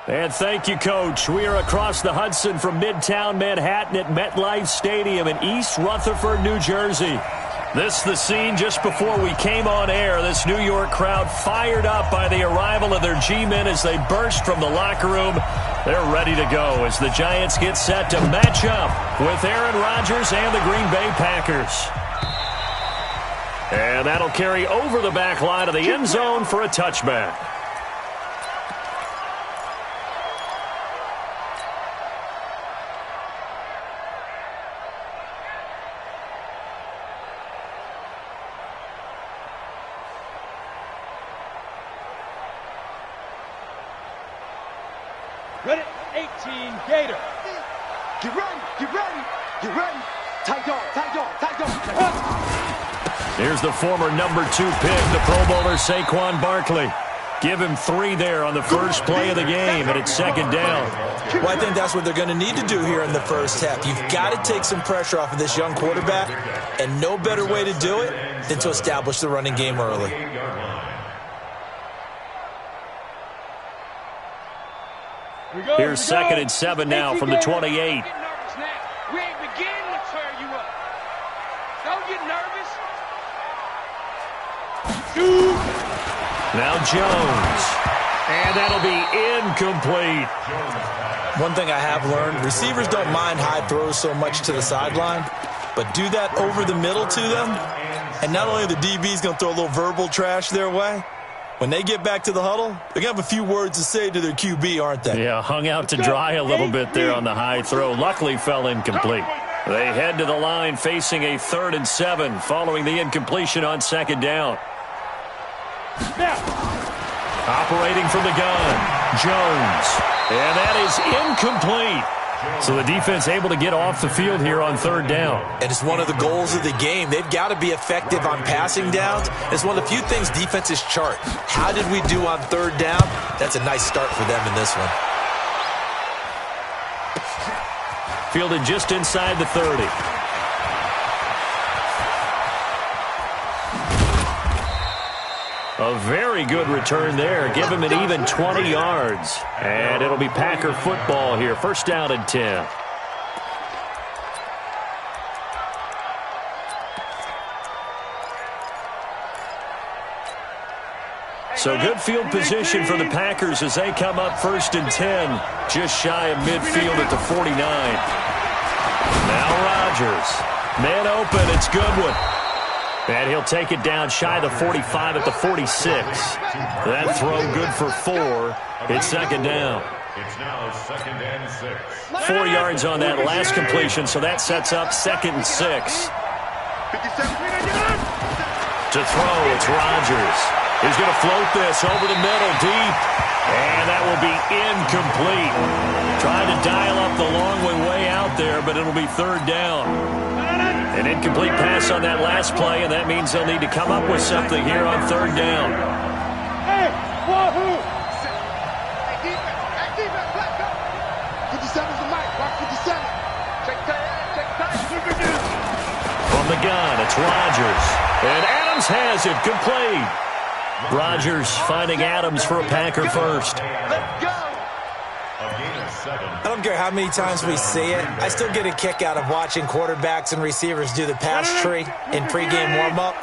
And thank you, Coach. We are across the Hudson from Midtown Manhattan at MetLife Stadium in East Rutherford, New Jersey. This is the scene just before we came on air. This New York crowd fired up by the arrival of their G-men as they burst from the locker room. They're ready to go as the Giants get set to match up with Aaron Rodgers and the Green Bay Packers. And that'll carry over the back line of the end zone for a touchback. Ready, 18, Gator. Get ready, get ready, get ready. Tight dog, tight dog, tight dog. Here's the former number 2 pick, the Pro Bowler Saquon Barkley. Give him 3 there on the first play of the game, and it's second down. Well, I think that's what they're going to need to do here in the first half. You've got to take some pressure off of this young quarterback, and no better way to do it than to establish the running game early. Here's second and 7 now from the 28. We ain't beginning to tear you up. Don't get nervous. Now Jones. And that'll be incomplete. One thing I have learned, receivers don't mind high throws so much to the sideline, but do that over the middle to them, and not only are the DBs going to throw a little verbal trash their way, when they get back to the huddle, they're going to have a few words to say to their QB, aren't they? Yeah, hung out to dry a little bit there on the high throw. Luckily fell incomplete. They head to the line facing a 3rd and 7 following the incompletion on second down. Operating from the gun, Jones. And that is incomplete. So the defense able to get off the field here on 3rd down. And it's one of the goals of the game. They've got to be effective on passing downs. It's one of the few things defenses chart. How did we do on 3rd down? That's a nice start for them in this one. Fielded just inside the 30. A very good return there. Give him an even 20 yards. And it'll be Packer football here. First down and 10. So good field position for the Packers as they come up 1st and 10. Just shy of midfield at the 49. Now Rodgers. Man open. It's Goodwin. And he'll take it down shy of the 45 at the 46. That throw good for 4. It's second down. It's now 2nd and 6. 4 yards on that last completion, so that sets up 2nd and 6. To throw, it's Rodgers. He's going to float this over the middle deep. And that will be incomplete. Trying to dial up the long way out there, but it'll be 3rd down. An incomplete pass on that last play, and that means they'll need to come up with something here on 3rd down. Hey, wahoo! Hey, defense, let's go. 57's the mic, watch 57. Check time. From the gun, it's Rodgers. And Adams has it, complete. Rodgers finding Adams for a Packer first. Let's go. I don't care how many times we see it. I still get a kick out of watching quarterbacks and receivers do the pass tree in pregame warm-up.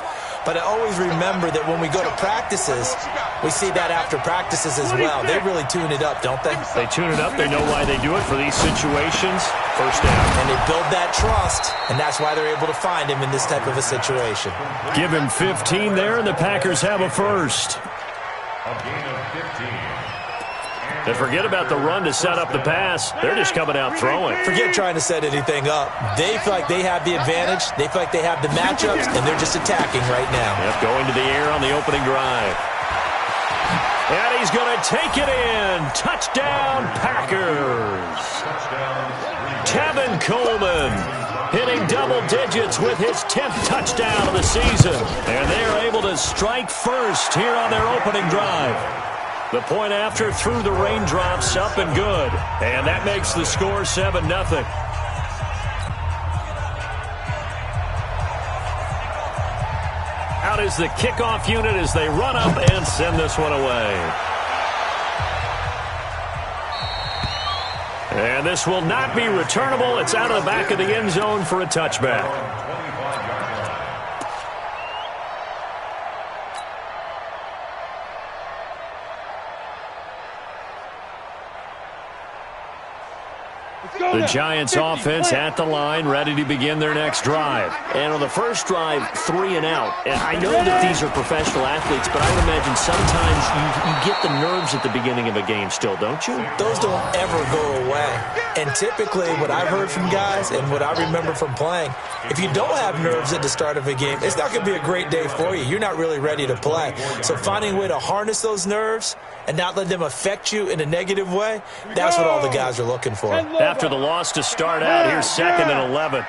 But I always remember that when we go to practices, we see that after practices as well. They really tune it up, don't they? They tune it up. They know why they do it for these situations. First down. And they build that trust, and that's why they're able to find him in this type of a situation. Give him 15 there, and the Packers have a first. A gain of 15. And forget about the run to set up the pass. They're just coming out throwing. Forget trying to set anything up. They feel like they have the advantage. They feel like they have the matchups, and they're just attacking right now. Yep, going to the air on the opening drive. And he's going to take it in. Touchdown, Packers. Tevin Coleman hitting double digits with his 10th touchdown of the season. And they're able to strike first here on their opening drive. The point after through the raindrops, up and good. And that makes the score 7-0. Out is the kickoff unit as they run up and send this one away. And this will not be returnable. It's out of the back of the end zone for a touchback. The Giants offense at the line, ready to begin their next drive. And on the first drive, 3 and out. And I know that these are professional athletes, but I would imagine sometimes you get the nerves at the beginning of a game still, don't you? Those don't ever go away. And typically what I've heard from guys and what I remember from playing, if you don't have nerves at the start of a game, it's not going to be a great day for you. You're not really ready to play. So finding a way to harness those nerves and not let them affect you in a negative way, that's what all the guys are looking for. After the loss to start out, here's 2nd and 11.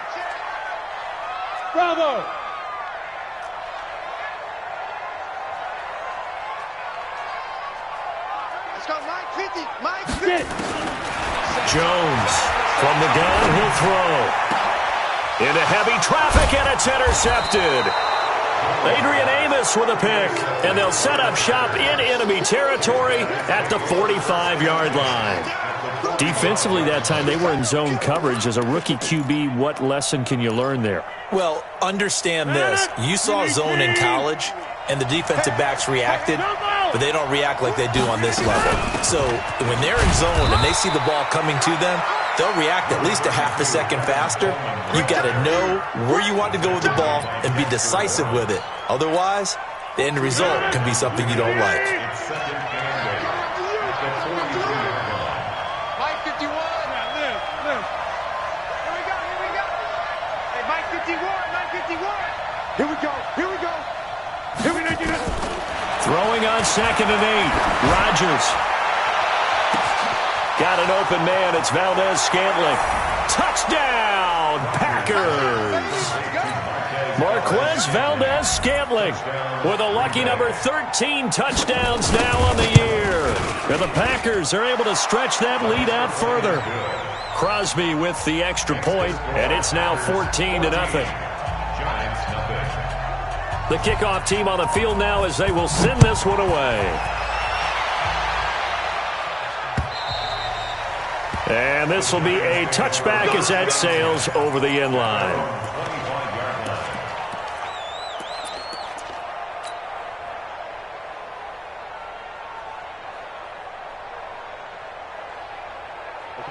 Bravo! Let's go, Mike 50. Mike 50. Jones from the gun, he'll throw. Into heavy traffic, and it's intercepted. Adrian Amos with a pick, and they'll set up shop in enemy territory at the 45-yard line. Defensively that time, they were in zone coverage. As a rookie QB, what lesson can you learn there? Well, understand this. You saw zone in college, and the defensive backs reacted, but they don't react like they do on this level. So when they're in zone and they see the ball coming to them, they'll react at least a half a second faster. You've got to know where you want to go with the ball and be decisive with it. Otherwise, the end result can be something you don't like. Mike 51. Live. Here we go. Hey, Mike 51. Mike 51. Here we go. Throwing on 2nd and 8. Rodgers. Got an open man. It's Valdez-Scantling. Touchdown, Packers. Marquez Valdez-Scantling with a lucky number 13 touchdowns now on the year. And the Packers are able to stretch that lead out further. Crosby with the extra point, and it's now 14-0. The kickoff team on the field now as they will send this one away. And this will be a touchback as that sails over the end line.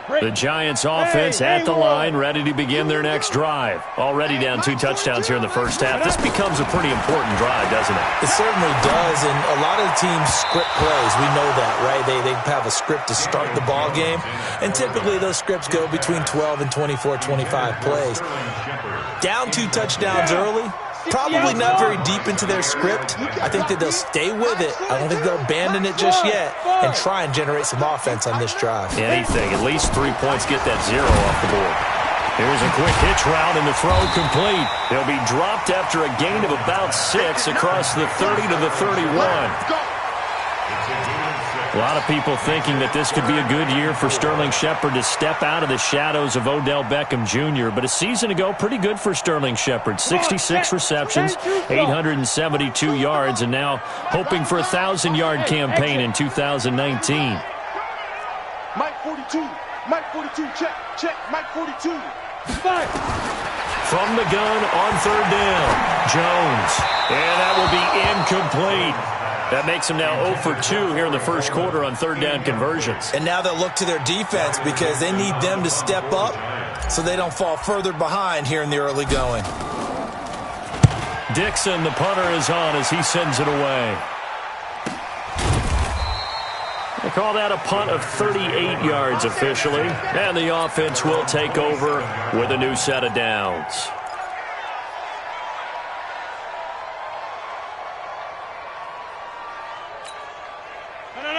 The Giants offense at the line, ready to begin their next drive. Already down 2 touchdowns here in the first half. This becomes a pretty important drive, doesn't it? It certainly does, and a lot of the teams script plays. We know that, right? They have a script to start the ball game, and typically those scripts go between 12 and 24, 25 plays. Down 2 touchdowns early, probably not very deep into their script. I think that they'll stay with it. I don't think they'll abandon it just yet and try and generate some offense on this drive. Anything, at least 3 points, get that 0 off the board. Here's a quick hitch route, and the throw complete. He'll be dropped after a gain of about 6 across the 30 to the 31. A lot of people thinking that this could be a good year for Sterling Shepard to step out of the shadows of Odell Beckham Jr., but a season ago, pretty good for Sterling Shepard. 66 receptions, 872 yards, and now hoping for a 1,000-yard campaign in 2019. Mike 42. Mike 42. Check. Mike 42. Fire. From the gun on 3rd down, Jones. And that will be incomplete. That makes them now 0 for 2 here in the first quarter on 3rd down conversions. And now they'll look to their defense because they need them to step up so they don't fall further behind here in the early going. Dixon, the punter, is on as he sends it away. They call that a punt of 38 yards officially. And the offense will take over with a new set of downs.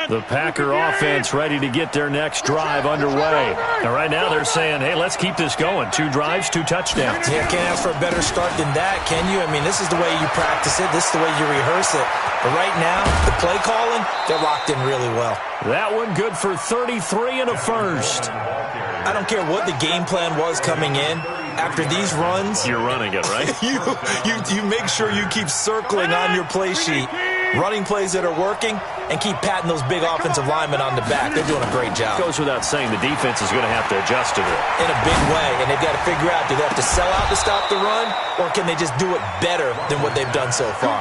The Packer offense ready to get their next drive underway. And right now they're saying, hey, let's keep this going. 2 drives, 2 touchdowns. Yeah, can't ask for a better start than that, can you? I mean, this is the way you practice it. This is the way you rehearse it. But right now, the play calling, they're locked in really well. That one good for 33 and a first. I don't care what the game plan was coming in. After these runs, you're running it, right? you make sure you keep circling on your play sheet running plays that are working, and keep patting those big offensive linemen on the back. They're doing a great job. Goes without saying the defense is going to have to adjust to it. In a big way, and they've got to figure out, do they have to sell out to stop the run, or can they just do it better than what they've done so far?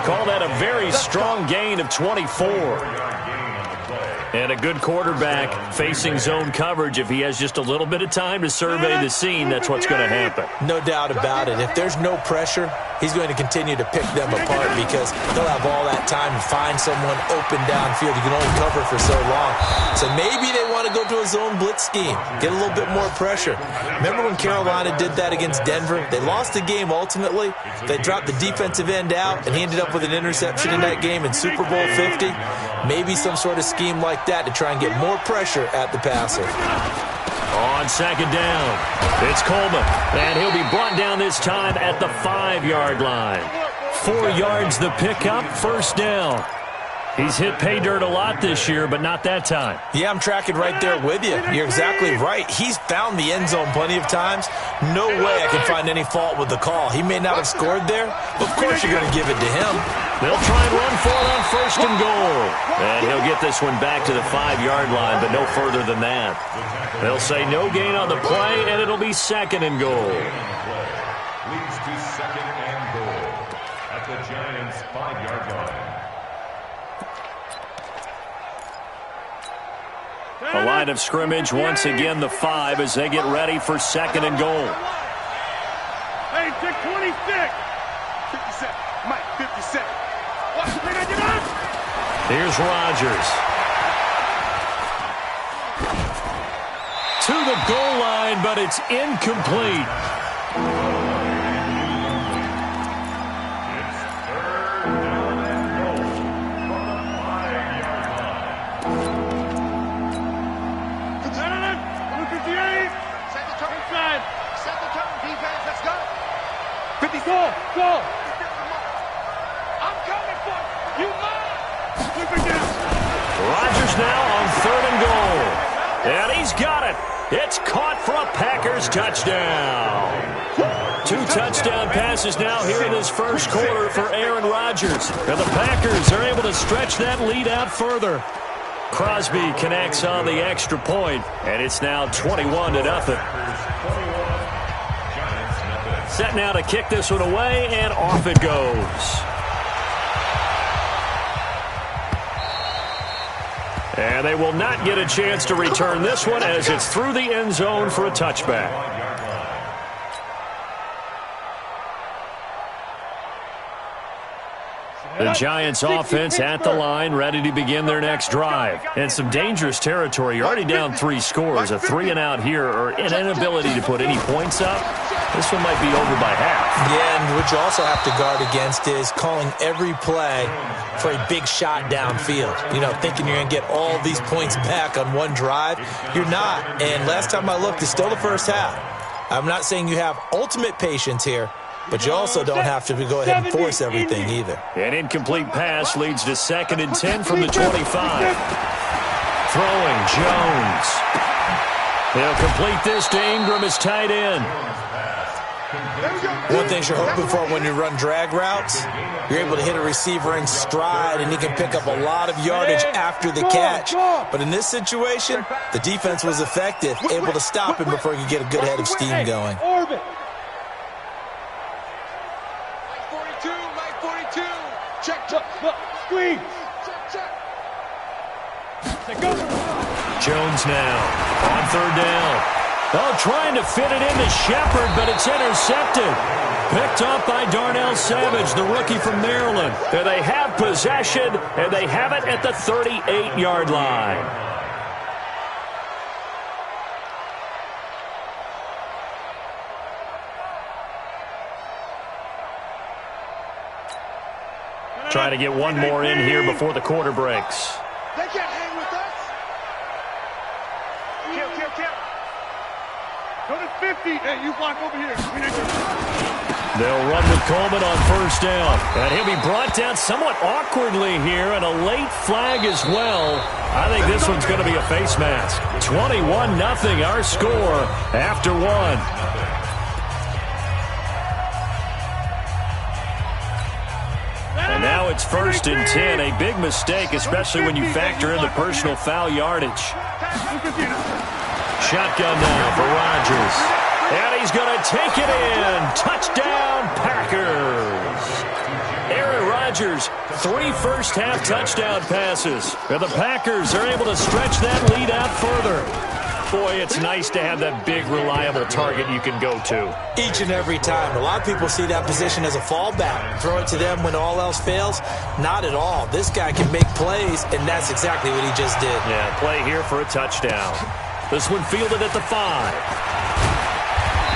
Call that a very strong gain of 24. And a good quarterback facing zone coverage. If he has just a little bit of time to survey the scene, that's what's going to happen. No doubt about it. If there's no pressure, he's going to continue to pick them apart because he'll have all that time to find someone open downfield. You can only cover for so long. So maybe they want to go to a zone blitz scheme, get a little bit more pressure. Remember when Carolina did that against Denver? They lost the game ultimately. They dropped the defensive end out, and he ended up with an interception in that game in Super Bowl 50. Maybe some sort of scheme like that to try and get more pressure at the passer. On second down, it's Coleman, and he'll be brought down this time at the 5-yard line. 4 yards the pickup, first down. He's hit pay dirt a lot this year, but not that time. Yeah, I'm tracking right there with you. You're exactly right. He's found the end zone plenty of times. No way I can find any fault with the call. He may not have scored there, but of course you're going to give it to him. They'll try and run for it on first and goal. And he'll get this one back to the 5-yard line, but no further than that. They'll say no gain on the play, and it'll be second and goal. Leads to second and goal at the Giants' 5-yard line. A line of scrimmage, once again the 5 as they get ready for second and goal. Hey, take 26. 57. Mike, 57. Here's Rodgers. To the goal line, but it's incomplete. Go! I'm coming for you. You mine! Flip it down. Rodgers now on third and goal. And he's got it. It's caught for a Packers touchdown. 2 touchdown passes now here in this first quarter for Aaron Rodgers. And the Packers are able to stretch that lead out further. Crosby connects on the extra point, and it's now 21-0. Set now to kick this one away, and off it goes. And they will not get a chance to return this one as it's through the end zone for a touchback. The Giants offense at the line, ready to begin their next drive. And some dangerous territory. You're already down 3 scores. A 3-and-out here, or an inability to put any points up. This one might be over by half. Yeah, and what you also have to guard against is calling every play for a big shot downfield. You know, thinking you're going to get all these points back on one drive. You're not. And last time I looked, it's still the first half. I'm not saying you have ultimate patience here, but you also don't have to go ahead and force everything either. An incomplete pass leads to 2nd and 10 from the 25. Throwing Jones. He'll complete this to Ingram as tight end. One thing you're hoping for when you run drag routes, you're able to hit a receiver in stride, and he can pick up a lot of yardage after the catch. But in this situation, the defense was effective, able to stop him before he could get a good head of steam going. Check. Squeeze. Jones now on third down. Oh, trying to fit it into Shepard, but it's intercepted. Picked up by Darnell Savage, the rookie from Maryland. And they have possession, and they have it at the 38-yard line. Trying to get one more in here before the quarter breaks. They can't hang with us. Kill. Go to 50. Hey, you block over here. They'll run with Coleman on first down. And he'll be brought down somewhat awkwardly here, and a late flag as well. I think this one's going to be a face mask. 21-0 our score after one. And now it's 1st and 10. A big mistake, especially when you factor in the personal foul yardage. Shotgun now for Rodgers. And he's going to take it in. Touchdown, Packers. Aaron Rodgers, 3 first-half touchdown passes. And the Packers are able to stretch that lead out further. Boy, it's nice to have that big, reliable target you can go to. Each and every time. A lot of people see that position as a fallback. Throw it to them when all else fails. Not at all. This guy can make plays, and that's exactly what he just did. Yeah, play here for a touchdown. This one fielded at the 5.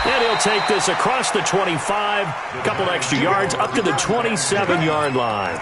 And he'll take this across the 25, a couple extra yards, up to the 27-yard line.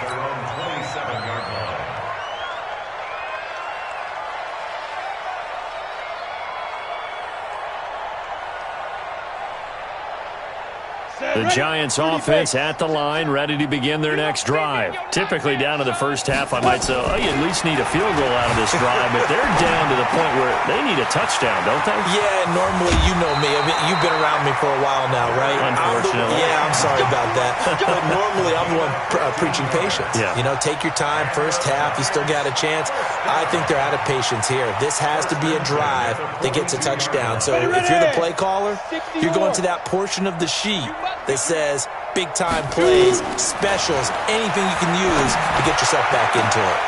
The Giants offense at the line, ready to begin their next drive. Typically down to the first half, I might say, oh, you at least need a field goal out of this drive, but they're down to the point where they need a touchdown, don't they? Yeah, normally, you know me. I mean, you've been around me for a while now, right? Unfortunately. I'm sorry about that. But normally, I'm the one preaching patience. Yeah. You know, take your time, first half, you still got a chance. I think they're out of patience here. This has to be a drive that gets a touchdown. So if you're the play caller, you're going to that portion of the sheet that says big-time plays, specials, anything you can use to get yourself back into it.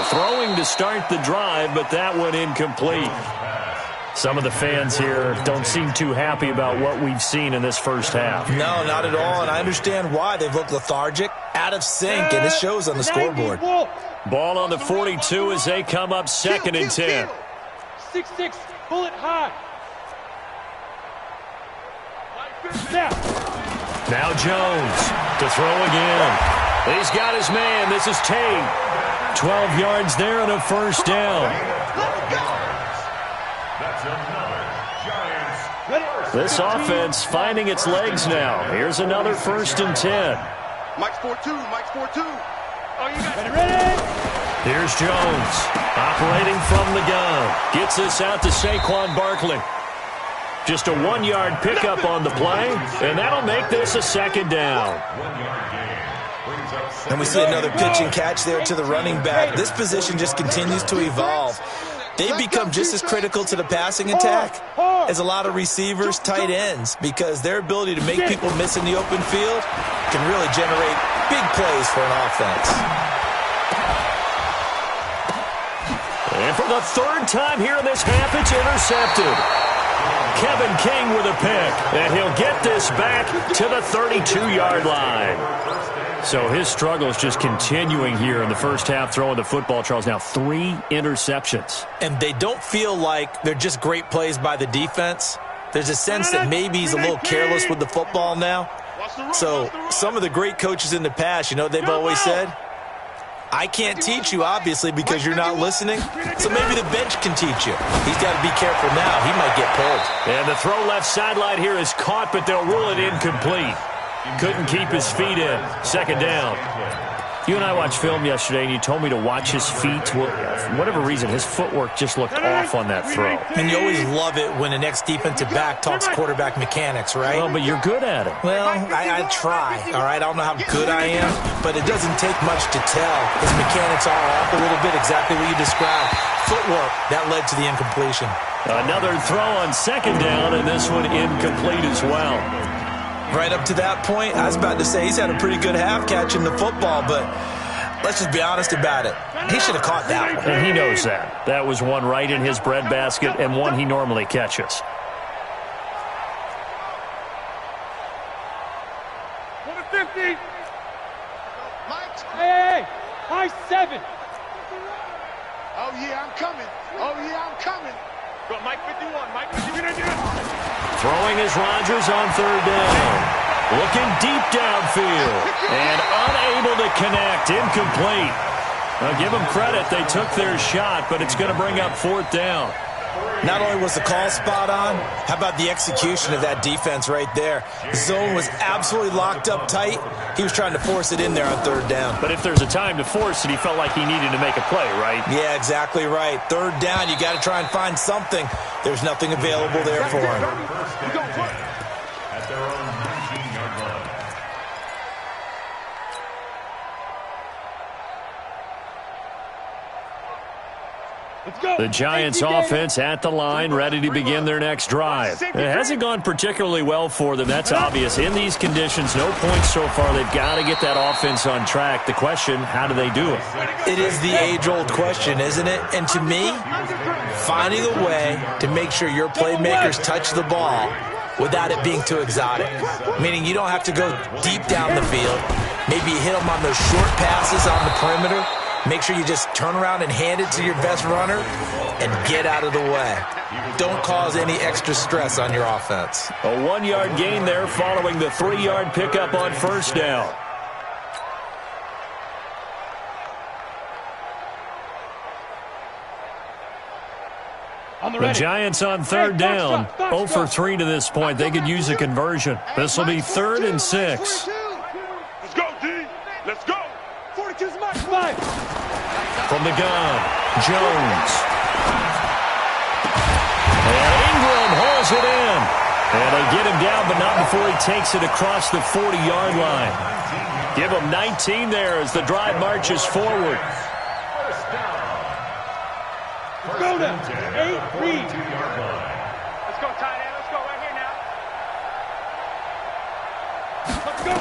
Throwing to start the drive, but that one incomplete. Some of the fans here don't seem too happy about what we've seen in this first half. No, not at all, and I understand why. They've looked lethargic, out of sync, and it shows on the scoreboard. Ball on the 42 as they come up 2nd and 10. 6-6, pull it high. Now Jones to throw again. He's got his man. This is Tate. 12 yards there and a first down. This offense finding its legs now. Here's another 1st and 10. Mike's 4-2. Mike's 4-2. Oh, you got it. Ready? Here's Jones operating from the gun. Gets this out to Saquon Barkley. Just a 1-yard pickup on the play, and that'll make this a 2nd down. And we see another pitch and catch there to the running back. This position just continues to evolve. They've become just as critical to the passing attack as a lot of receivers, tight ends, because their ability to make people miss in the open field can really generate big plays for an offense. And for the 3rd time here in this half, it's intercepted. Kevin King with a pick, and he'll get this back to the 32-yard line. So his struggle is just continuing here in the first half, throwing the football, Charles. Now 3 interceptions. And they don't feel like they're just great plays by the defense. There's a sense that maybe he's a little careless with the football now. So some of the great coaches in the past, you know what they've always said? I can't teach you, obviously, because you're not listening. So maybe the bench can teach you. He's got to be careful now. He might get pulled. And the throw left sideline here is caught, but they'll rule it incomplete. Couldn't keep his feet in. 2nd down. You and I watched film yesterday, and you told me to watch his feet. For whatever reason, his footwork just looked off on that throw. And you always love it when the next defensive back talks quarterback mechanics, right? Well, but you're good at it. Well, I try, all right? I don't know how good I am, but it doesn't take much to tell. His mechanics are off a little bit, exactly what you described. Footwork, that led to the incompletion. Another throw on 2nd down, and this one incomplete as well. Right up to that point, I was about to say he's had a pretty good half catching the football, but let's just be honest about it. He should have caught that one. And he knows that. That was one right in his breadbasket and one he normally catches. Number 50. Hey, high 7. Oh, yeah, I'm coming. Oh, yeah, I'm coming. Go, Mike 51. Mike 51. Throwing is Rodgers on 3rd down. Looking deep downfield. And unable to connect. Incomplete. Now, give them credit. They took their shot, but it's going to bring up 4th down. Not only was the call spot on, how about the execution of that defense right there? The zone was absolutely locked up tight. He was trying to force it in there on 3rd down. But if there's a time to force it, he felt like he needed to make a play, right? Yeah, exactly right. 3rd down, you got to try and find something. There's nothing available there for him. At their own 19-yard line. The Giants offense at the line, ready to begin their next drive. It hasn't gone particularly well for them, that's obvious. In these conditions, no points so far. They've got to get that offense on track. The question, how do they do it? It is the age-old question, isn't it? And to me, finding a way to make sure your playmakers touch the ball without it being too exotic. Meaning you don't have to go deep down the field. Maybe you hit them on those short passes on the perimeter. Make sure you just turn around and hand it to your best runner and get out of the way. Don't cause any extra stress on your offense. A 1-yard gain there following the 3-yard pickup on first down. The Giants on third down, 0 for 3 to this point. They could use a conversion. This will be 3rd and 6. Let's go, D. Let's go. 42's mark, 5. From the gun, Jones. And Ingram hauls it in. And they get him down, but not before he takes it across the 40-yard line. Give him 19 there as the drive marches forward. Go now. 8 read. Let's go, tight end. Let's go right here now. Let's go.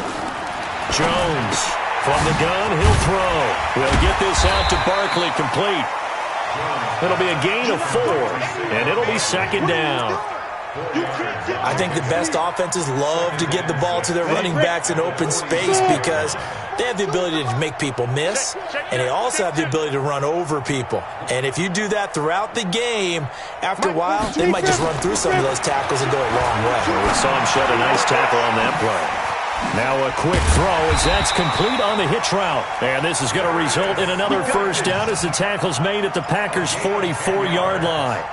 Jones from the gun, he'll throw. We'll get this out to Barkley, complete. It'll be a gain of 4, and it'll be 2nd down. I think the best offenses love to get the ball to their running backs in open space because they have the ability to make people miss, and they also have the ability to run over people. And if you do that throughout the game, after a while, they might just run through some of those tackles and go a long way. We saw him shed a nice tackle on that play. Now a quick throw as that's complete on the hitch route. And this is going to result in another first down as the tackle's made at the Packers' 44-yard line.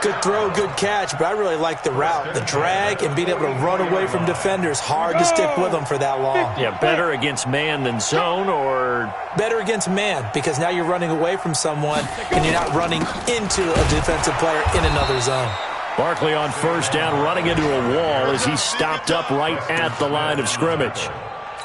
Good throw, good catch, but I really like the route, the drag, and being able to run away from defenders. Hard to stick with them for that long. Yeah, better against man than zone, or? Better against man, because now you're running away from someone, and you're not running into a defensive player in another zone. Barkley on first down, running into a wall as he's stopped up right at the line of scrimmage.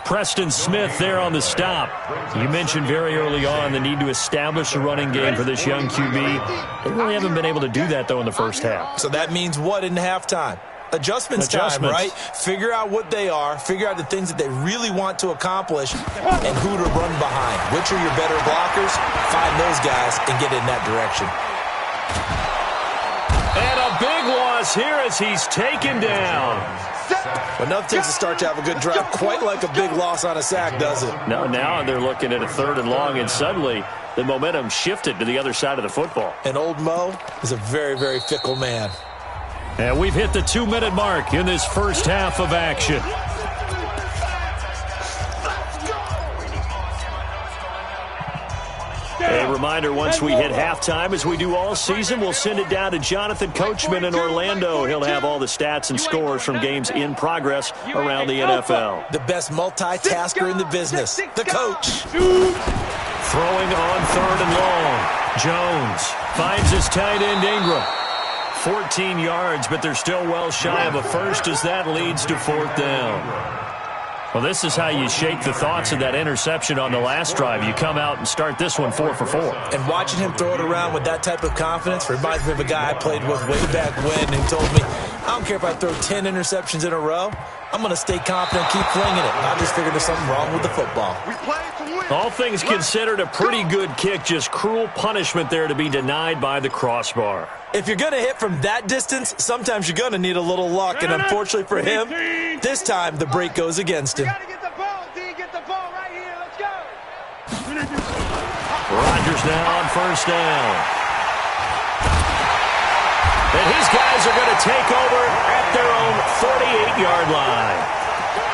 Preston Smith there on the stop. You mentioned very early on the need to establish a running game for this young QB. They really haven't been able to do that, though, in the first half. So that means what in halftime? Adjustments time, right? Figure out what they are, figure out the things that they really want to accomplish, and who to run behind. Which are your better blockers? Find those guys and get in that direction. And a big loss here as he's taken down. But nothing takes a start to have a good drive quite like a big loss on a sack, does it? No, now they're looking at a 3rd and long, and suddenly the momentum shifted to the other side of the football. And old Mo is a very, very fickle man. And we've hit the 2-minute mark in this first half of action. A reminder, once we hit halftime, as we do all season, we'll send it down to Jonathan Coachman in Orlando. He'll have all the stats and scores from games in progress around the NFL. The best multitasker in the business, the coach. Throwing on 3rd and long. Jones finds his tight end Ingram. 14 yards, but they're still well shy of a first as that leads to 4th down. Well, this is how you shake the thoughts of that interception on the last drive. You come out and start this one 4 for 4. And watching him throw it around with that type of confidence reminds me of a guy I played with way back when who told me, I don't care if I throw 10 interceptions in a row. I'm going to stay confident, keep flinging it. I just figured there's something wrong with the football. We play to win. All things considered, a pretty good kick. Just cruel punishment there to be denied by the crossbar. If you're going to hit from that distance, sometimes you're going to need a little luck. And unfortunately for him, this time the break goes against him. You got to get the ball, D. Get the ball right here. Let's go. Rodgers now on first down. And his guys are going to take over at their own 48-yard line.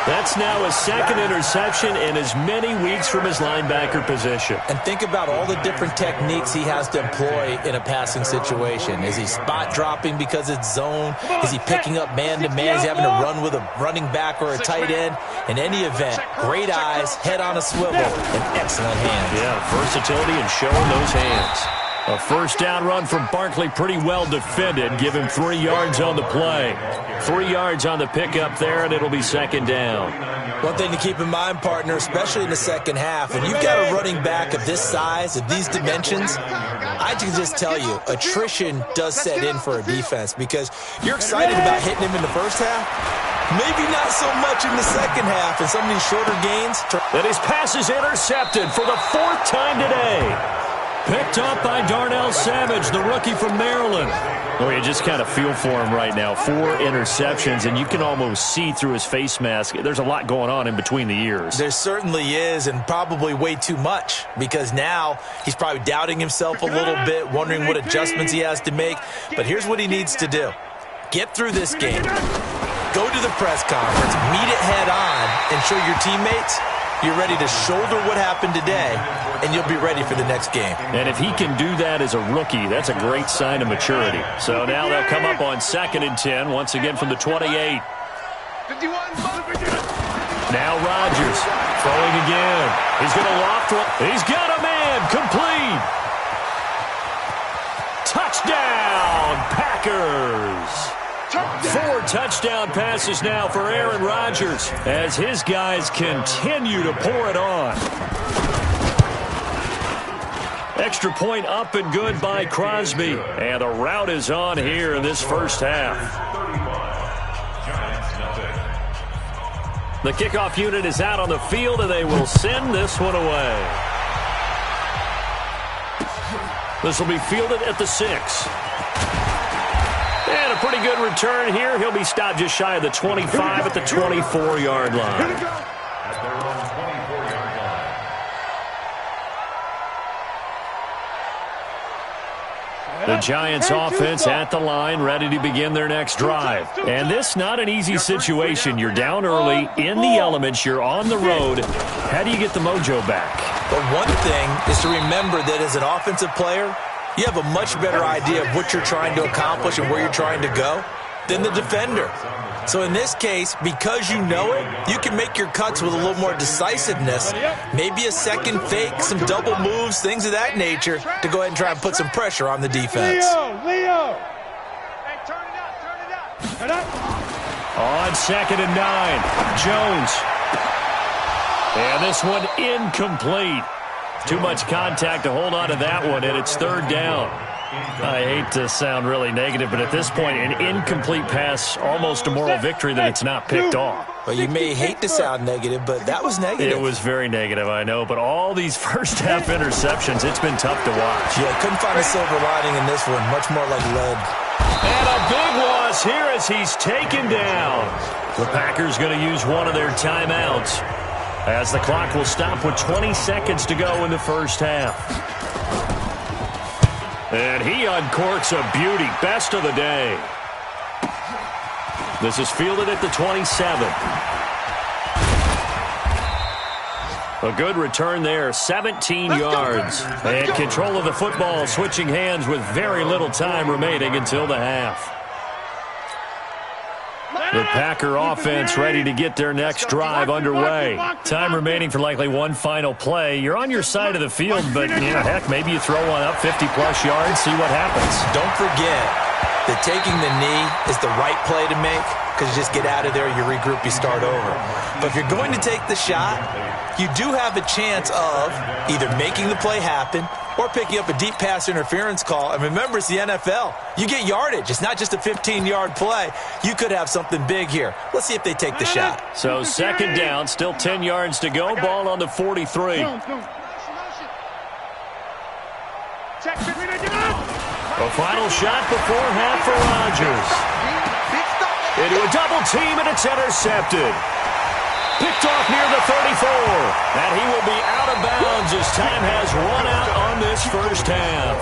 That's now his 2nd interception in as many weeks from his linebacker position. And think about all the different techniques he has to employ in a passing situation. Is he spot dropping because it's zone? Is he picking up man-to-man? Is he having to run with a running back or a tight end? In any event, great eyes, head on a swivel, and excellent hands. Yeah, versatility and showing those hands. A first down run from Barkley, pretty well defended. Give him 3 yards on the play. 3 yards on the pickup there, and it'll be second down. One thing to keep in mind, partner, especially in the second half, when you've got a running back of this size, of these dimensions, I can just tell you, attrition does set in for a defense because you're excited about hitting him in the first half. Maybe not so much in the second half, and some of these shorter gains. And his pass is intercepted for the 4th time today. Picked up by Darnell Savage, the rookie from Maryland. Well, you just kind of feel for him right now. 4 interceptions, and you can almost see through his face mask. There's a lot going on in between the ears. There certainly is, and probably way too much, because now he's probably doubting himself a little bit, wondering what adjustments he has to make. But here's what he needs to do. Get through this game. Go to the press conference, meet it head on, and show your teammates you're ready to shoulder what happened today, and you'll be ready for the next game. And if he can do that as a rookie, that's a great sign of maturity. So now they'll come up on 2nd and 10, once again from the 28. Now Rodgers throwing again. He's going to loft one. He's got a man. Complete. Touchdown, Packers. 4 touchdown passes now for Aaron Rodgers as his guys continue to pour it on. Extra point up and good by Crosby. And the route is on here in this first half. The kickoff unit is out on the field, and they will send this one away. This will be fielded at the 6. And a pretty good return here. He'll be stopped just shy of the 25 at the 24-yard line. At their own 24-yard line. The Giants offense at the line, ready to begin their next drive. And this not an easy situation. You're down early, in the elements, you're on the road. How do you get the mojo back? But one thing is to remember that as an offensive player, you have a much better idea of what you're trying to accomplish and where you're trying to go than the defender. So in this case, because you know it, you can make your cuts with a little more decisiveness, maybe a second fake, some double moves, things of that nature, to go ahead and try and put some pressure on the defense. Leo! Hey, turn it up, turn it up. Turn up. On 2nd and 9, Jones. And this one incomplete. Too much contact to hold on to that one, and it's 3rd down. I hate to sound really negative, but at this point, an incomplete pass, almost a moral victory that it's not picked off. Well, you may hate to sound negative, but that was negative. It was very negative, I know, but all these first-half interceptions, it's been tough to watch. Yeah, couldn't find a silver lining in this one, much more like lead. And a big loss here as he's taken down. The Packers going to use one of their timeouts, as the clock will stop with 20 seconds to go in the first half. And he uncorks a beauty. Best of the day. This is fielded at the 27. A good return there, 17 yards. And control of the football, switching hands with very little time remaining until the half. The Packer offense ready to get their next drive underway. Time remaining for likely one final play. You're on your side of the field, but, heck, maybe you throw one up 50-plus yards, see what happens. Don't forget that taking the knee is the right play to make, because you just get out of there, you regroup, you start over. But if you're going to take the shot, you do have a chance of either making the play happen or picking up a deep pass interference call. And remember, it's the NFL. You get yardage. It's not just a 15-yard play. You could have something big here. Let's see if they take the shot. So 2nd down, still 10 yards to go. Ball on the 43. A final shot before half for Rodgers. Into a double team, and it's intercepted. Picked off near the 34. And he will be out of bounds as time has run out on this first half.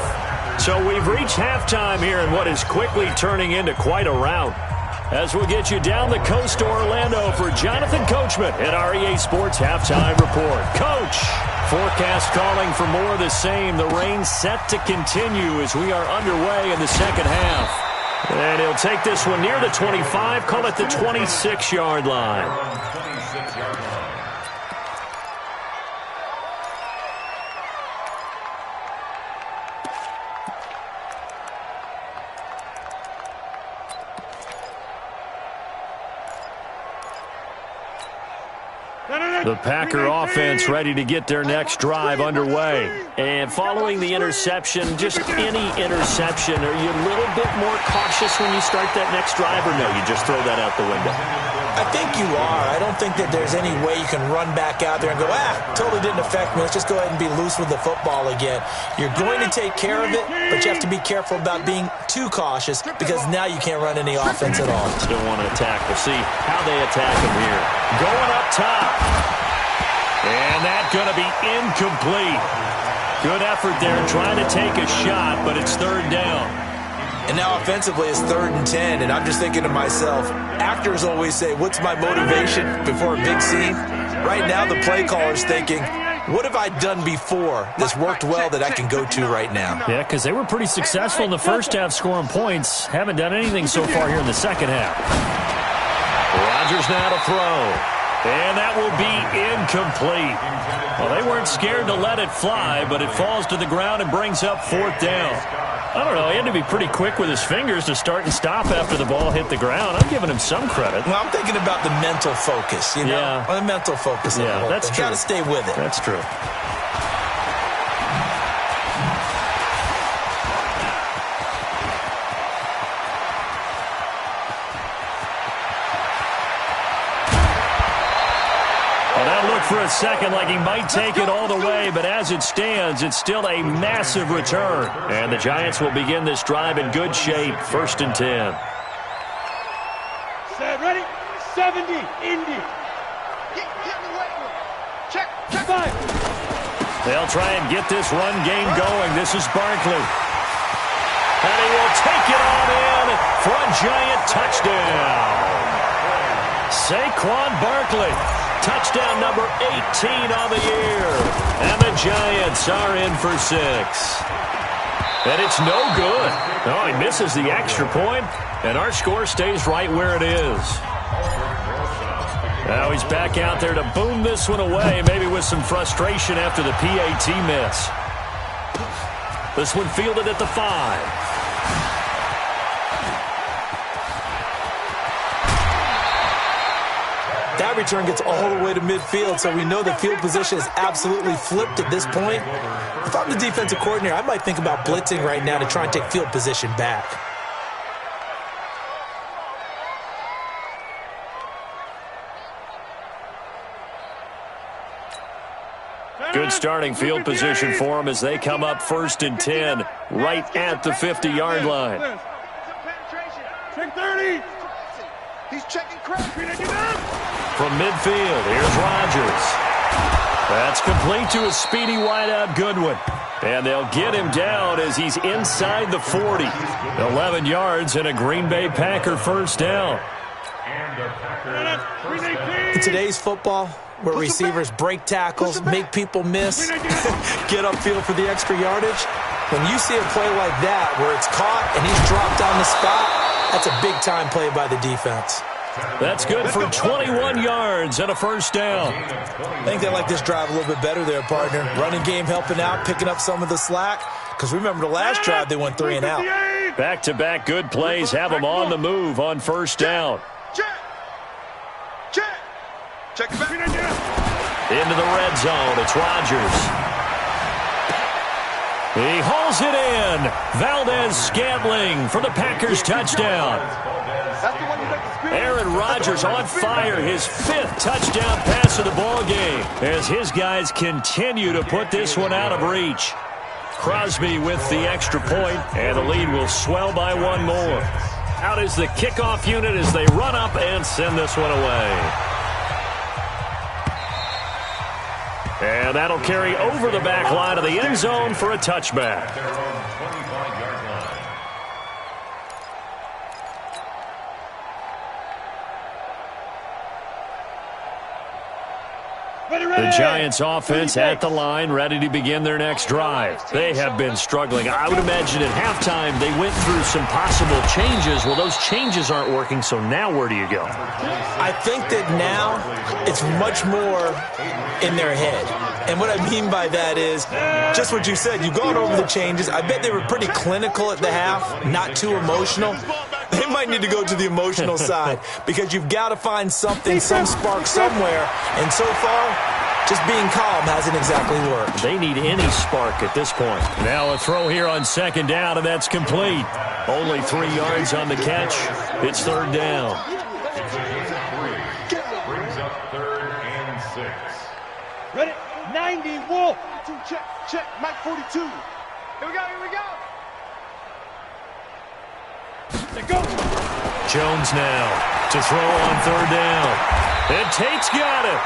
So we've reached halftime here in what is quickly turning into quite a rout. As we'll get you down the coast to Orlando for Jonathan Coachman at our EA Sports Halftime Report. Coach, forecast calling for more of the same. The rain set to continue as we are underway in the second half. And he'll take this one near the 25, call it the 26-yard line. The Packer offense ready to get their next drive underway. And following the interception, just any interception, are you a little bit more cautious when you start that next drive, or no, you just throw that out the window? I think you are. I don't think that there's any way you can run back out there and go, totally didn't affect me. Let's just go ahead and be loose with the football again. You're going to take care of it, but you have to be careful about being too cautious because now you can't run any offense at all. Still want to attack. We'll see how they attack him here. Going up top. And that's going to be incomplete. Good effort there trying to take a shot, but it's third down. And now offensively it's 3rd and 10, and I'm just thinking to myself, actors always say, what's my motivation before a big scene? Right now the play caller's thinking, what have I done before that's worked well that I can go to right now? Yeah, because they were pretty successful in the first half scoring points. Haven't done anything so far here in the second half. Rodgers now to throw. And that will be incomplete. Well, they weren't scared to let it fly, but it falls to the ground and brings up 4th down. I don't know. He had to be pretty quick with his fingers to start and stop after the ball hit the ground. I'm giving him some credit. Well, I'm thinking about the mental focus, you know? Yeah. The mental focus. Yeah, that's true. Got to stay with it. That's true. For a second like he might take it all the way, but as it stands, it's still a massive return. And the Giants will begin this drive in good shape, 1st and 10. Set, ready? 70, Indy. Get me wait. Check. 5. They'll try and get this run game going. This is Barkley. And he will take it on in for a Giant touchdown. Saquon Barkley. Touchdown number 18 on the year. And the Giants are in for 6. And it's no good. Oh, he misses the extra point, and our score stays right where it is. Now he's back out there to boom this one away, maybe with some frustration after the PAT miss. This one fielded at the 5. That return gets all the way to midfield, so we know the field position is absolutely flipped at this point. If I'm the defensive coordinator, I might think about blitzing right now to try and take field position back. Good starting field position for them as they come up 1st and 10, right at the 50-yard line. Check 30. He's checking crack. From midfield, here's Rodgers. That's complete to a speedy wideout Goodwin. And they'll get him down as he's inside the 40. 11 yards and a Green Bay Packer 1st down. In today's football, where receivers break tackles, make people miss, get upfield for the extra yardage, when you see a play like that where it's caught and he's dropped on the spot, that's a big-time play by the defense. That's good for 21 yards and a 1st down. I think they like this drive a little bit better there, partner. Running game helping out, picking up some of the slack. Because remember the last drive, they went 3 and out. Back-to-back good plays have them on the move on 1st down. Check it back. Into the red zone, it's Rodgers. He hauls it in. Valdez-Scantling for the Packers touchdown. Aaron Rodgers on fire, his 5th touchdown pass of the ball game as his guys continue to put this one out of reach. Crosby with the extra point, and the lead will swell by 1 more. Out is the kickoff unit as they run up and send this one away. And that'll carry over the back line of the end zone for a touchback. The Giants offense at the line, ready to begin their next drive. They have been struggling. I would imagine at halftime they went through some possible changes. Well, those changes aren't working, so now where do you go? I think that now it's much more in their head. And what I mean by that is just what you said. You've gone over the changes. I bet they were pretty clinical at the half, not too emotional. They might need to go to the emotional side because you've got to find something, some spark somewhere. And so far, just being calm hasn't exactly worked. They need any spark at this point. Now a throw here on second down, and that's complete. Only 3 yards on the catch. It's third down. Brings up 3rd and 6. Ready? 90, Wolf. Check, Mike 42. Here we go, here we go. There goes. Jones now to throw on third down. And Tate's got it.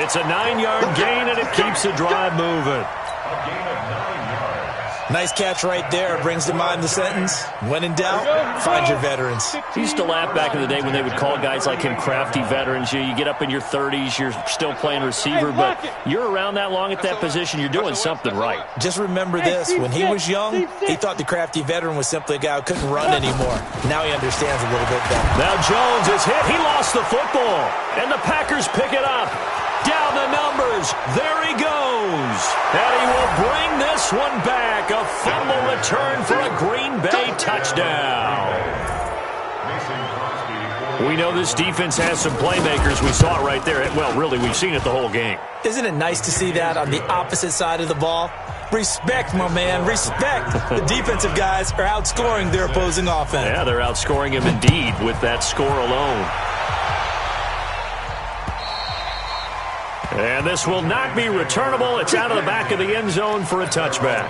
It's a 9-yard gain, and it keeps the drive moving. A gain of 9 yards. Nice catch right there. Brings to mind the sentence, when in doubt, find your veterans. I used to laugh back in the day when they would call guys like him crafty veterans. You get up in your 30s, you're still playing receiver, but you're around that long at that position, you're doing something right. Just remember this. When he was young, he thought the crafty veteran was simply a guy who couldn't run anymore. Now he understands a little bit better. Now Jones is hit. He lost the football, and the Packers pick it up. Down the numbers. There he goes. And he will bring this one back. A fumble return for a Green Bay touchdown. We know this defense has some playmakers. We saw it right there. Well, really, we've seen it the whole game. Isn't it nice to see that on the opposite side of the ball? Respect, my man, respect. The defensive guys are outscoring their opposing offense. Yeah, they're outscoring him indeed with that score alone. And this will not be returnable. It's out of the back of the end zone for a touchback.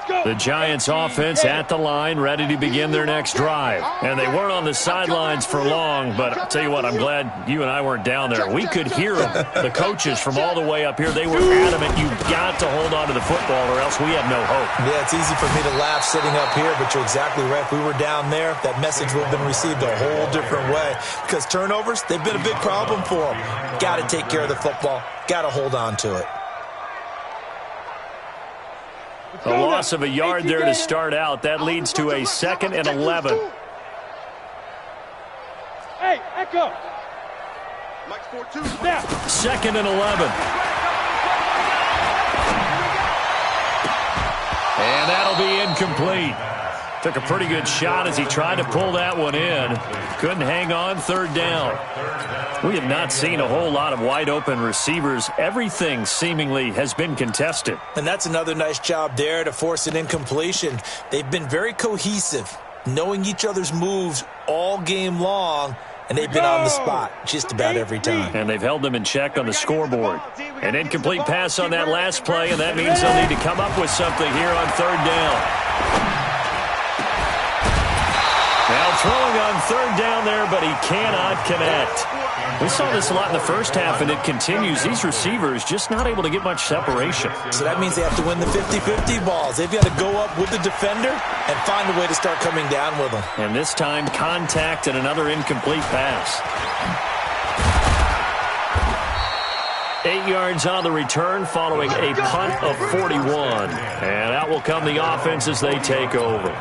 The Giants offense at the line, ready to begin their next drive. And they weren't on the sidelines for long, but I'll tell you what, I'm glad you and I weren't down there. We could hear them, the coaches from all the way up here. They were adamant, you've got to hold on to the football or else we have no hope. Yeah, it's easy for me to laugh sitting up here, but you're exactly right. If we were down there, that message would have been received a whole different way. Because turnovers, they've been a big problem for them. Got to take care of the football. Got to hold on to it. A loss of a yard there to start out. That leads to a 2nd and 11. Hey, Echo. Mike 42. Now. 2nd and 11. And that'll be incomplete. Took a pretty good shot as he tried to pull that one in. Couldn't hang on. Third down. We have not seen a whole lot of wide-open receivers. Everything seemingly has been contested. And that's another nice job there to force an incompletion. They've been very cohesive, knowing each other's moves all game long, and they've been on the spot just about every time. And they've held them in check on the scoreboard. An incomplete pass on that last play, and that means they'll need to come up with something here on third down. Now throwing on third down there, but he cannot connect. We saw this a lot in the first half, and it continues. These receivers just not able to get much separation. So that means they have to win the 50-50 balls. They've got to go up with the defender and find a way to start coming down with them. And this time, contact and another incomplete pass. 8 yards on the return following a punt of 41. And out will come the offense as they take over.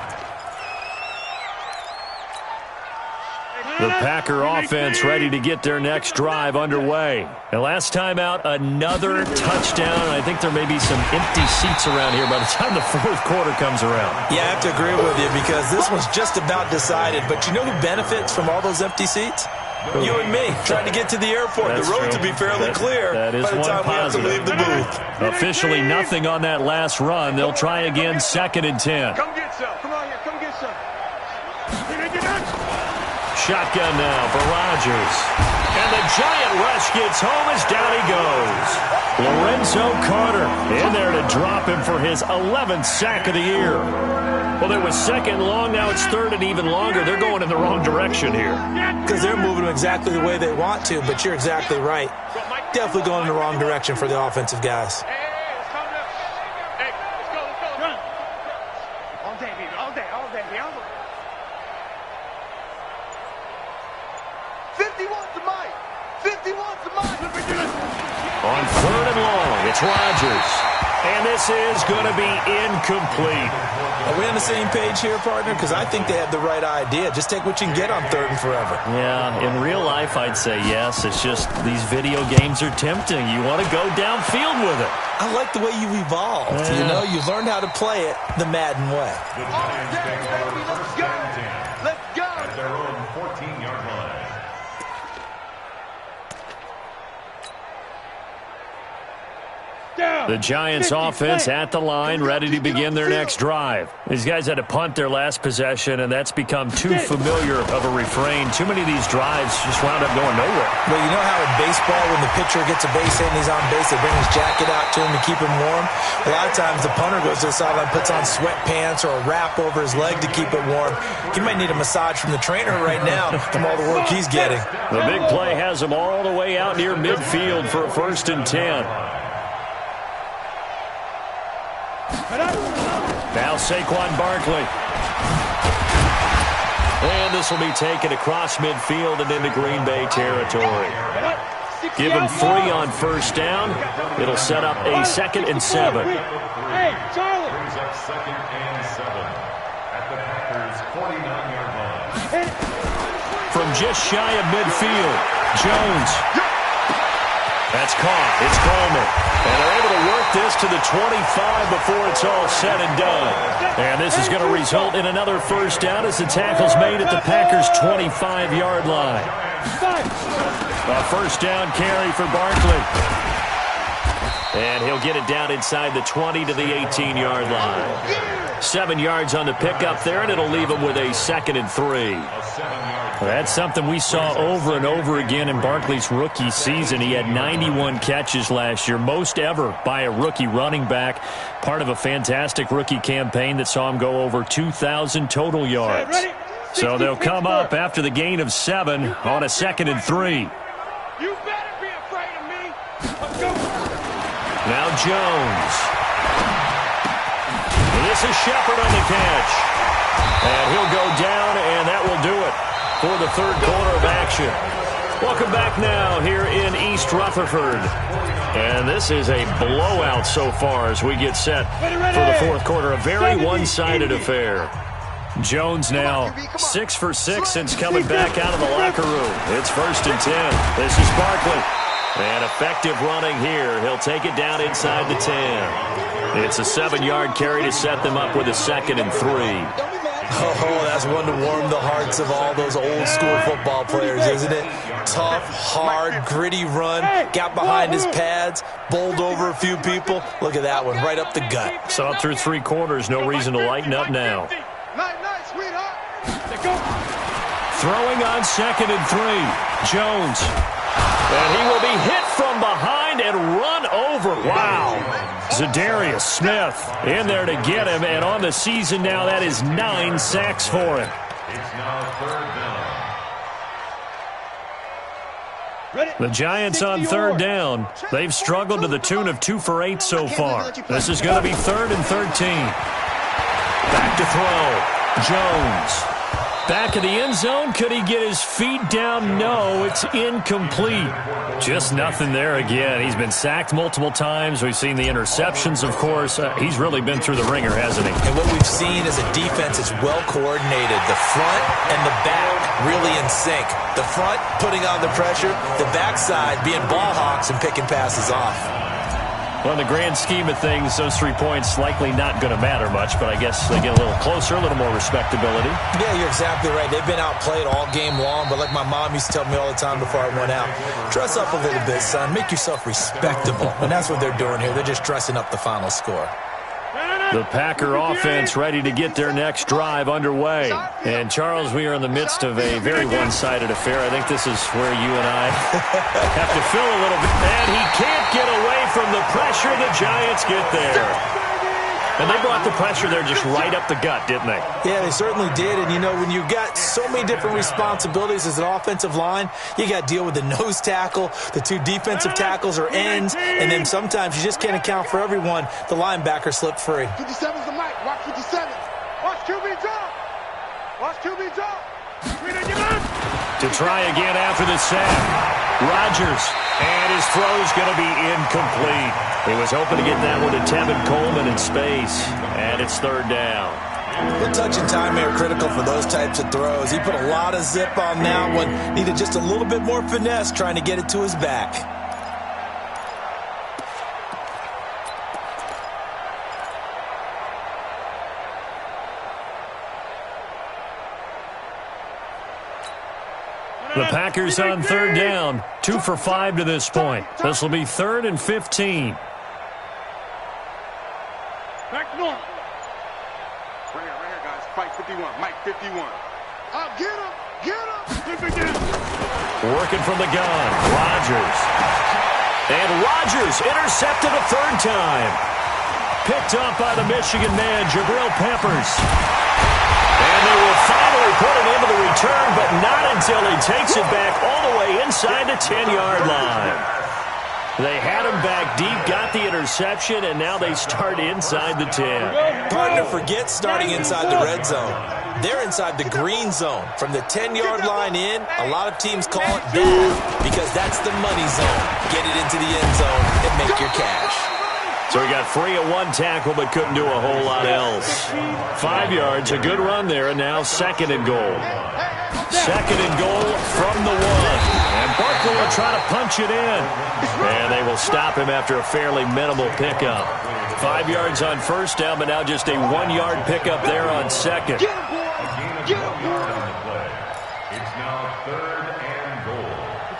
The Packer offense ready to get their next drive underway. And last time out, another touchdown. I think there may be some empty seats around here by the time the fourth quarter comes around. Yeah, I have to agree with you because this one's just about decided. But you know who benefits from all those empty seats? You and me, trying to get to the airport. That's the road true. to be fairly clear that is by the time we have to leave the booth. Officially nothing on that last run. They'll try again, 2nd and 10. Come get some. Come on here. Come get some. Shotgun now for Rodgers. And the giant rush gets home as down he goes. Lorenzo Carter in there to drop him for his 11th sack of the year. Well, it was 2nd long. Now it's 3rd and even longer. They're going in the wrong direction here. Because they're moving them exactly the way they want to, but you're exactly right. Definitely going in the wrong direction for the offensive guys. All day, baby. All day. All day. 51 to Mike. 51 to Mike. On 3rd and long, it's Rodgers. And this is going to be incomplete. Are we on the same page here, partner? Because I think they have the right idea. Just take what you can get on 3rd and forever. Yeah, in real life, I'd say yes. It's just these video games are tempting. You want to go downfield with it. I like the way you've evolved. Yeah. You know, you've learned how to play it the Madden way. The Giants take over first and 10. Let's go. At their own 14-yard line. The Giants offense at the line, ready to begin their next drive. These guys had to punt their last possession, and that's become too familiar of a refrain. Too many of these drives just wound up going nowhere. Well, you know how in baseball, when the pitcher gets a base hit and he's on base, they bring his jacket out to him to keep him warm? A lot of times the punter goes to the sideline, puts on sweatpants or a wrap over his leg to keep it warm. He might need a massage from the trainer right now from all the work he's getting. The big play has him all the way out near midfield for a 1st and 10. Now Saquon Barkley. And this will be taken across midfield and into Green Bay territory. Give him 3 on 1st down. It'll set up a 2nd and 7. Hey, Charlie. Brings up 2nd and 7 at the Packers' 49-yard line. From just shy of midfield, Jones. That's caught. It's Coleman. And they're able to work this to the 25 before it's all said and done. And this is going to result in another 1st down as the tackle's made at the Packers' 25-yard line. A 1st down carry for Barkley. And he'll get it down inside the 20 to the 18-yard line. 7 yards on the pickup there, and it'll leave him with a 2nd and 3. That's something we saw over and over again in Barkley's rookie season. He had 91 catches last year, most ever by a rookie running back, part of a fantastic rookie campaign that saw him go over 2,000 total yards. So they'll come up after the gain of 7 on a 2nd and 3. You better be afraid of me. Let's go. Now Jones. This is Shepard on the catch. And he'll go down, and that will do it for the 3rd quarter of action. Welcome back now here in East Rutherford. And this is a blowout so far as we get set for the 4th quarter. A very one-sided affair. Jones now 6 for 6 since coming back out of the locker room. It's 1st and 10. This is Barkley. And effective running here. He'll take it down inside the 10. It's a 7-yard carry to set them up with a 2nd and 3. Oh, that's one to warm the hearts of all those old-school football players, isn't it? Tough, hard, gritty run, got behind his pads, bowled over a few people. Look at that one, right up the gut. Saw it through 3 quarters, no reason to lighten up now. Night, sweetheart. Let's go. Throwing on 2nd and 3, Jones. And he will be hit from behind and run over. Wow. Zadarius Smith in there to get him, and on the season now, that is 9 sacks for him. It's now 3rd down. The Giants on 3rd down. They've struggled to the tune of 2 for 8 so far. This is going to be 3rd and 13. Back to throw. Jones. Back in the end zone. Could he get his feet down? No, it's incomplete. Just nothing there again. He's been sacked multiple times. We've seen the interceptions, of course. He's really been through the ringer, hasn't he? And what we've seen is a defense that's well coordinated. The front and the back really in sync. The front putting on the pressure. The backside being ball hawks and picking passes off. Well, in the grand scheme of things, those 3 points likely not going to matter much, but I guess they get a little closer, a little more respectability. Yeah, you're exactly right. They've been outplayed all game long, but like my mom used to tell me all the time before I went out, dress up a little bit, son. Make yourself respectable. And that's what they're doing here. They're just dressing up the final score. The Packer offense ready to get their next drive underway. And, Charles, we are in the midst of a very one-sided affair. I think this is where you and I have to fill a little bit. And he can't get away from the pressure. The Giants get there. And they brought the pressure there just right up the gut, didn't they? Yeah, they certainly did. And, you know, when you've got so many different responsibilities as an offensive line, you got to deal with the nose tackle, the 2 defensive tackles or ends, and then sometimes you just can't account for everyone. The linebacker slipped free. 57's the mic. Watch 57. Watch QB drop. Watch QB drop. To try again after the sack. Rodgers And his throw's going to be incomplete. He was hoping to get that one to Tevin Coleman in space. And it's third down. The touch and time are critical for those types of throws. He put a lot of zip on that one. Needed just a little bit more finesse trying to get it to his back. The Packers on third down. 2 for 5 to this point. This will be 3rd and 15. Back north. Right here, guys. Fight 51. Mike 51. Get him. Get him. Working from the gun. Rodgers. And Rodgers intercepted a third time. Picked up by the Michigan man, Jabril Peppers. And they will finally put it into the return, but not until he takes it back all the way inside the 10-yard line. They had him back deep, got the interception, and now they start inside the 10. Partner forgets starting inside the red zone. They're inside the green zone. From the 10-yard line in, a lot of teams call it bad because that's the money zone. Get it into the end zone and make your cash. So he got free of one tackle but couldn't do a whole lot else. 5 yards, a good run there, and now 2nd and goal. 2nd and goal from the 1. And Barkley will try to punch it in. And they will stop him after a fairly minimal pickup. 5 yards on first down, but now just a 1-yard pickup there on 2nd. It's now 3rd and goal.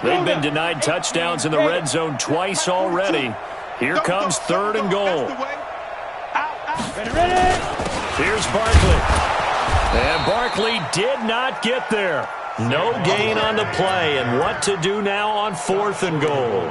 They've been denied touchdowns in the red zone twice already. Here comes 3rd and goal. Here's Barkley. And Barkley did not get there. No gain on the play. And what to do now on 4th and goal?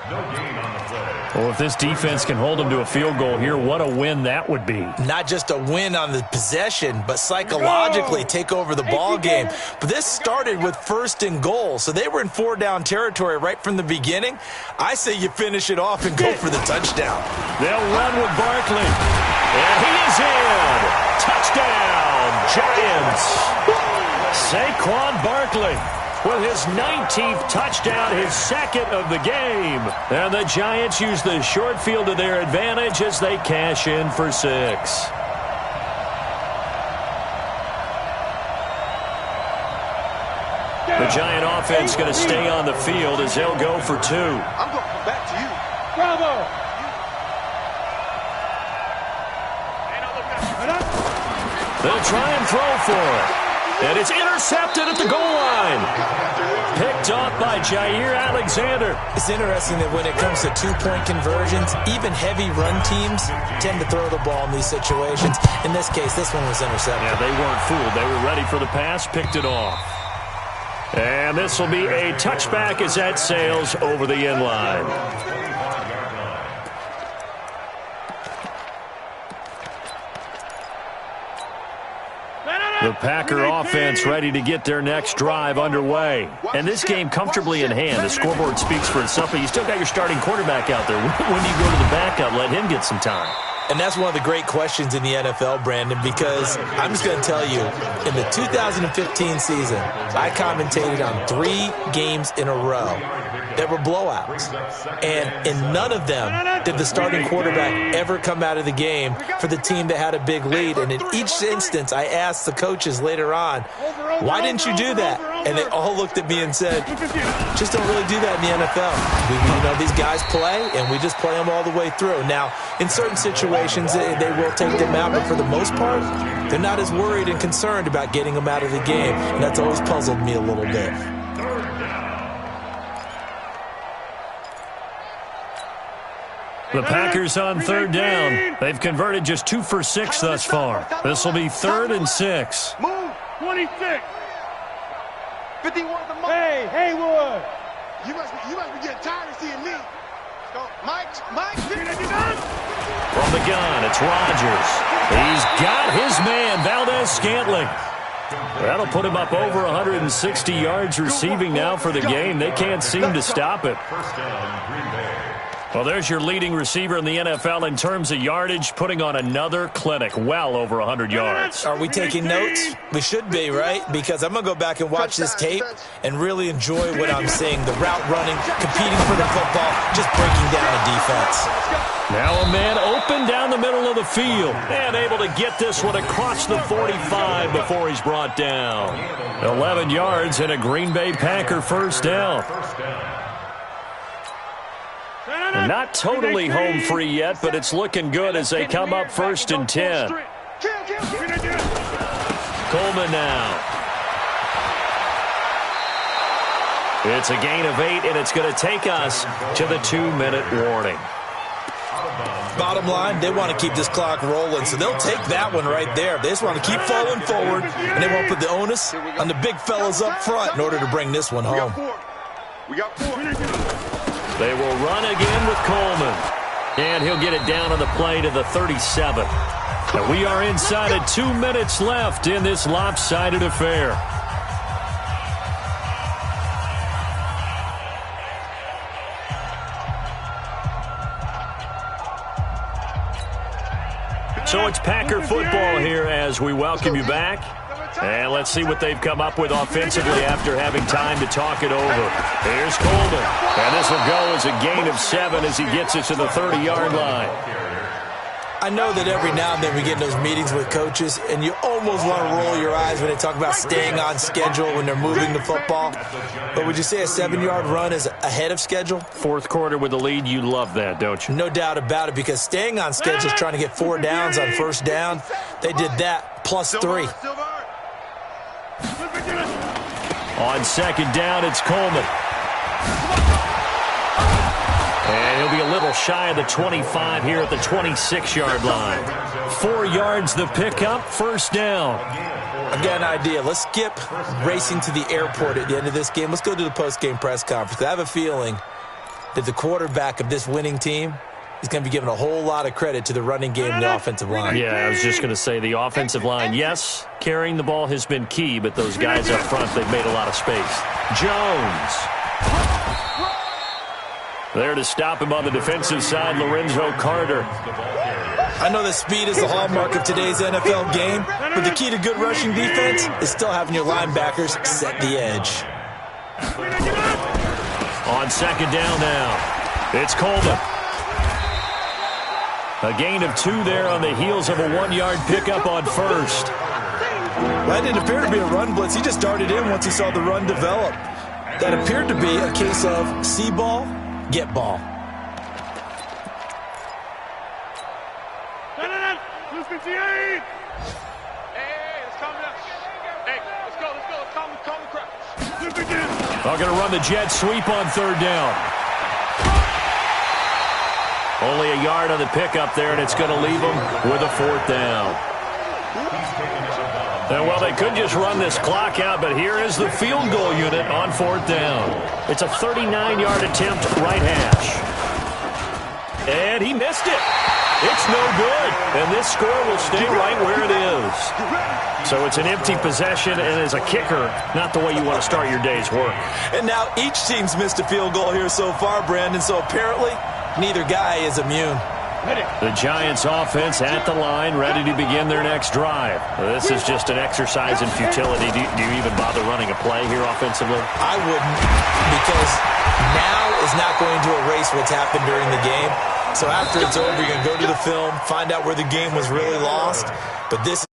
No gain on the play. Well, if this defense can hold them to a field goal here, what a win that would be. Not just a win on the possession, but psychologically take over the ball game. But this started with 1st and goal, so they were in 4-down territory right from the beginning. I say you finish it off and go for the touchdown. They'll run with Barkley. And he is in. Touchdown, Giants. Saquon Barkley with his 19th touchdown, his 2nd of the game. And the Giants use the short field to their advantage as they cash in for 6. The Giant offense going to stay on the field as they'll go for 2. I'm going to come back to you. Bravo. They'll try and throw for it. And it's intercepted at the goal line. Picked off by Jair Alexander. It's interesting that when it comes to two-point conversions, even heavy run teams tend to throw the ball in these situations. In this case, this one was intercepted. Yeah, they weren't fooled. They were ready for the pass, picked it off. And this will be a touchback as that sails over the end line. The Packer offense ready to get their next drive underway. And this game comfortably in hand. The scoreboard speaks for itself, but you still got your starting quarterback out there. When do you go to the backup? Let him get some time. And that's one of the great questions in the NFL, Brandon, because I'm just going to tell you, in the 2015 season, I commentated on 3 games in a row that were blowouts. And in none of them did the starting quarterback ever come out of the game for the team that had a big lead. And in each instance, I asked the coaches later on, why didn't you do that? And they all looked at me and said, just don't really do that in the NFL. These guys play, and we just play them all the way through. Now, in certain situations, they will take them out, but for the most part, they're not as worried and concerned about getting them out of the game. And that's always puzzled me a little bit. The Packers on 3rd down. They've converted just 2 for 6 thus far. This will be 3rd and 6. Move. 26. 51 the moment. Hey, Haywood. You must be getting tired of seeing me. Go. Mike. From the gun, it's Rodgers. He's got his man, Valdez-Scantling. That'll put him up over 160 yards receiving now for the game. They can't seem to stop it. First down, Green Bay. Well, there's your leading receiver in the NFL in terms of yardage, putting on another clinic, well over 100 yards. Are we taking notes? We should be, right? Because I'm going to go back and watch this tape and really enjoy what I'm seeing. The route running, competing for the football, just breaking down a defense. Now a man open down the middle of the field and able to get this one across the 45 before he's brought down. 11 yards and a Green Bay Packer first down. Not totally home free yet, but it's looking good as they come up 1st and 10. Coleman now. It's a gain of 8, and it's going to take us to the 2-minute warning. Bottom line, they want to keep this clock rolling, so they'll take that one right there. They just want to keep falling forward, and they won't put the onus on the big fellas up front in order to bring this one home. We got 4. They will run again with Coleman. And he'll get it down on the play to the 37. And we are inside of 2 minutes left in this lopsided affair. So it's Packer football here as we welcome you back. And let's see what they've come up with offensively after having time to talk it over. Here's Coleman. And this will go as a gain of 7 as he gets it to the 30-yard line. I know that every now and then we get in those meetings with coaches, and you almost want to roll your eyes when they talk about staying on schedule when they're moving the football. But would you say a 7-yard run is ahead of schedule? Fourth quarter with the lead, you love that, don't you? No doubt about it, because staying on schedule is trying to get 4 downs on first down. They did that, plus 3. On second down, it's Coleman. And he'll be a little shy of the 25 here at the 26-yard line. 4 yards the pickup, first down. Again, idea. Let's skip racing to the airport at the end of this game. Let's go to the post-game press conference. I have a feeling that the quarterback of this winning team is going to be given a whole lot of credit to the running game and the offensive line. Yeah, I was just going to say the offensive line, yes, carrying the ball has been key, but those guys up front, they've made a lot of space. Jones. There to stop him on the defensive side, Lorenzo Carter. I know that speed is the hallmark of today's NFL game, but the key to good rushing defense is still having your linebackers set the edge. On second down now, it's Coleman. A gain of 2 there on the heels of a 1-yard pickup on first. That didn't appear to be a run blitz. He just darted in once he saw the run develop. That appeared to be a case of see ball, get ball. Hey, let's calm down. Hey, let's go. Calm the crowd. They're going to run the jet sweep on third down. Only a yard on the pickup there, and it's going to leave them with a 4th down. And, well, they could just run this clock out, but here is the field goal unit on 4th down. It's a 39-yard attempt, right hash. And he missed it. It's no good, and this score will stay right where it is. So it's an empty possession, and as a kicker, not the way you want to start your day's work. And now each team's missed a field goal here so far, Brandon, so apparently neither guy is immune. The Giants offense at the line, ready to begin their next drive. This is just an exercise in futility. Do you even bother running a play here offensively? I wouldn't, because now is not going to erase what's happened during the game. So after it's over, you're going to go to the film, find out where the game was really lost. But this